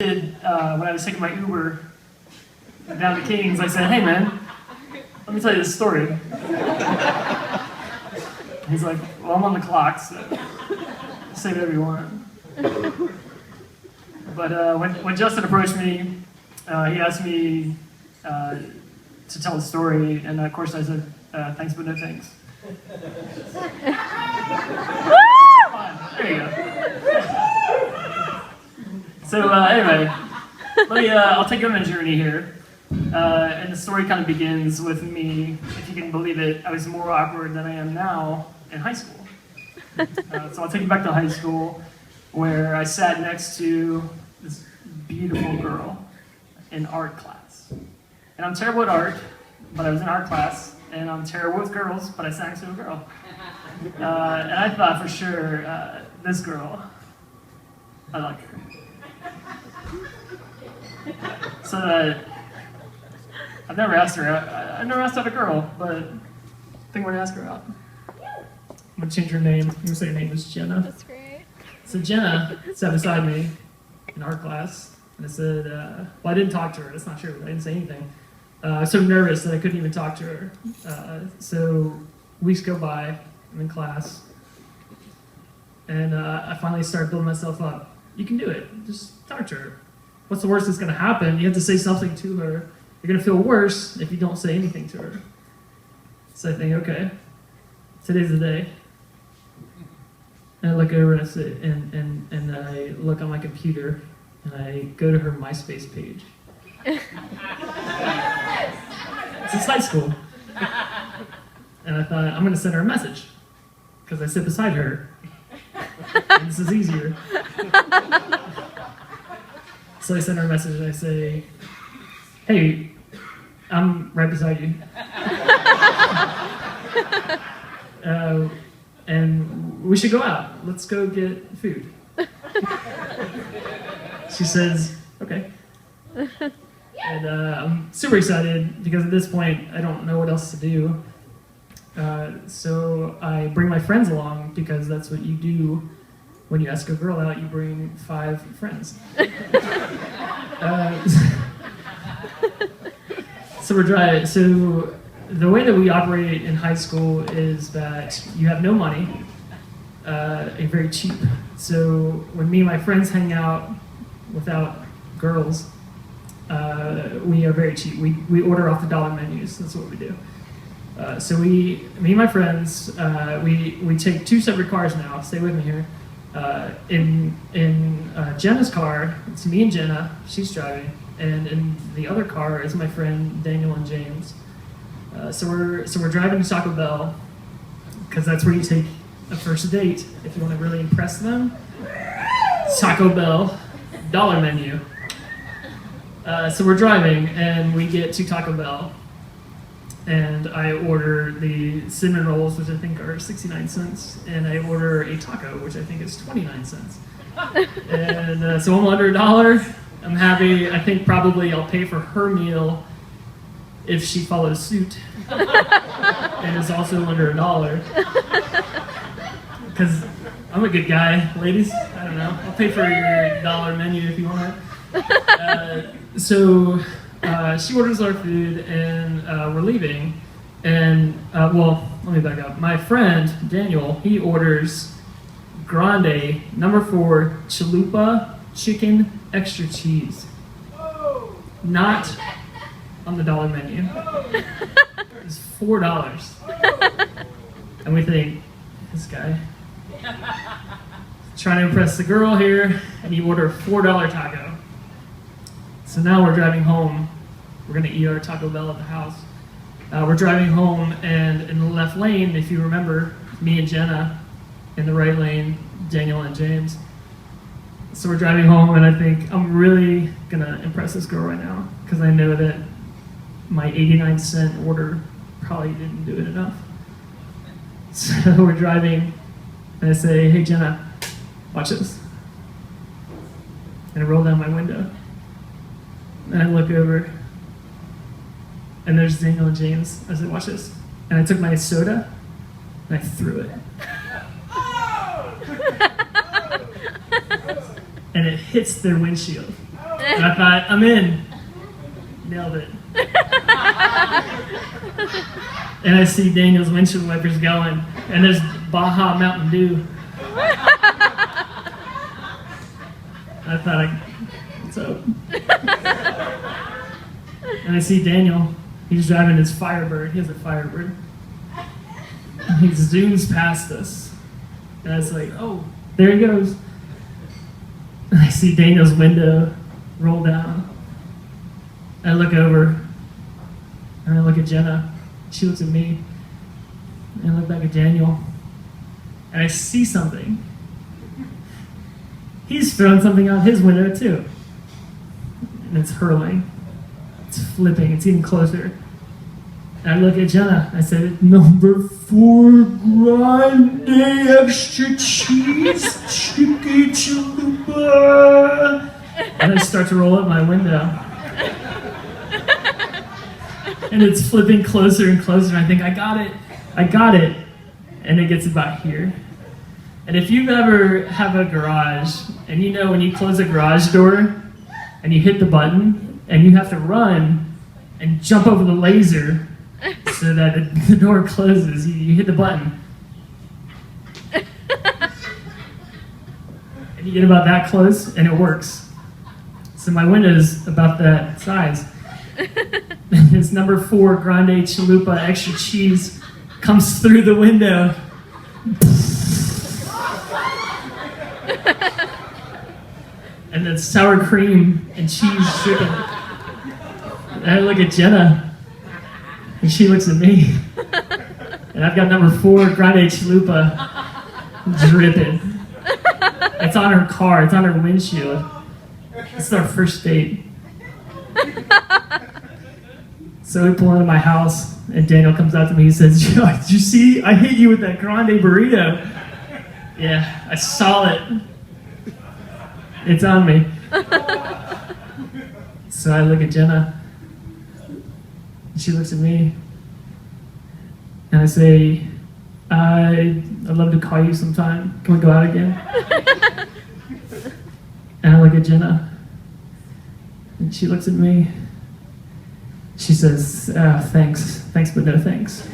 When I was taking my Uber down to Kings, I said, "Hey man, let me tell you this story." He's like, "Well, I'm on the clock, so say whatever you want." But when Justin approached me, he asked me to tell the story, and of course I said, "Thanks, but no thanks." There you go. So anyway, I'll take you on a journey here. And the story kind of begins with me, if you can believe it, I was more awkward than I am now in high school. So I'll take you back to high school, where I sat next to this beautiful girl in art class. And I'm terrible at art, but I was in art class, and I'm terrible with girls, but I sat next to a girl. And I thought for sure, this girl, I like her. So I've never asked her out. I've never asked out a girl, but I think we're gonna ask her out. I'm gonna change her name. I'm gonna say her name is Jenna. That's great. So Jenna sat beside me in art class, and I said, well, I didn't talk to her. That's not true. I didn't say anything. I was so nervous that I couldn't even talk to her. So weeks go by. I'm in class, and I finally started building myself up. You can do it. Just talk to her. What's the worst that's going to happen? You have to say something to her. You're going to feel worse if you don't say anything to her. So I think, okay, today's the day. And I look over and I say, and I look on my computer and I go to her MySpace page. It's high school. And I thought, I'm going to send her a message because I sit beside her. And this is easier. So I send her a message and I say, "Hey, I'm right beside you. And we should go out. Let's go get food." She says, "Okay." And I'm super excited because at this point I don't know what else to do. So I bring my friends along because that's what you do when you ask a girl out. You bring 5 friends. So we're driving. So the way that we operate in high school is that you have no money, and very cheap. So when me and my friends hang out without girls, we are very cheap. We order off the dollar menus. That's what we do. So me and my friends, we take 2 separate cars now. Stay with me here. In Jenna's car, it's me and Jenna. She's driving, and in the other car is my friend Daniel and James. So we're driving to Taco Bell because that's where you take a first date if you want to really impress them. Taco Bell, dollar menu. So we're driving and we get to Taco Bell, and I order the cinnamon rolls, which I think are 69 cents, and I order a taco, which I think is 29 cents. And so I'm under $1. I'm happy. I think probably I'll pay for her meal if she follows suit, and is also under $1. Because I'm a good guy, ladies. I don't know. I'll pay for your dollar menu if you want it. So she orders our food, and we're leaving. And, well, let me back up. My friend, Daniel, he orders grande, number 4, chalupa chicken extra cheese. Not on the dollar menu. It's $4. And we think, this guy trying to impress the girl here, and you order a $4 taco. So now we're driving home. We're gonna eat our Taco Bell at the house. We're driving home, and in the left lane, if you remember, me and Jenna. In the right lane, Daniel and James. So we're driving home, and I think I'm really gonna impress this girl right now because I know that my 89-cent order probably didn't do it enough. So we're driving, and I say, "Hey Jenna, watch this." And I roll down my window, and I look over, and there's Daniel and James. I said, "Watch this." And I took my soda, and I threw it. And it hits their windshield. And I thought, I'm in. Nailed it. And I see Daniel's windshield wipers going, and there's Baja Mountain Dew. I thought, what's up? And I see Daniel. He's driving his Firebird. He has a Firebird. He zooms past us. And I was like, oh, there he goes. And I see Daniel's window roll down. I look over. And I look at Jenna. She looks at me. And I look back at Daniel. And I see something. He's throwing something out his window too. And it's hurling. It's flipping. It's getting closer. And I look at Jenna. I said, number 4 grande extra cheese chicken chalupa. And I start to roll up my window. And it's flipping closer and closer. And I think, I got it. I got it. And it gets about here. And if you've ever have a garage, and you know when you close a garage door, and you hit the button, and you have to run and jump over the laser so that the door closes, you hit the button. And you get about that close, and it works. So my window's about that size. And this number 4 grande chalupa extra cheese comes through the window. And then sour cream and cheese dripping. And I look at Jenna, and she looks at me. And I've got number 4 grande chalupa dripping. It's on her car, it's on her windshield. It's our first date. So we pull into my house, and Daniel comes out to me and says, "Yo, did you see? I hit you with that grande burrito." Yeah, I saw it. It's on me. So I look at Jenna. And she looks at me. And I say, I'd love to call you sometime. Can we go out again? And I look at Jenna. And she looks at me. She says, thanks. Thanks, but no thanks.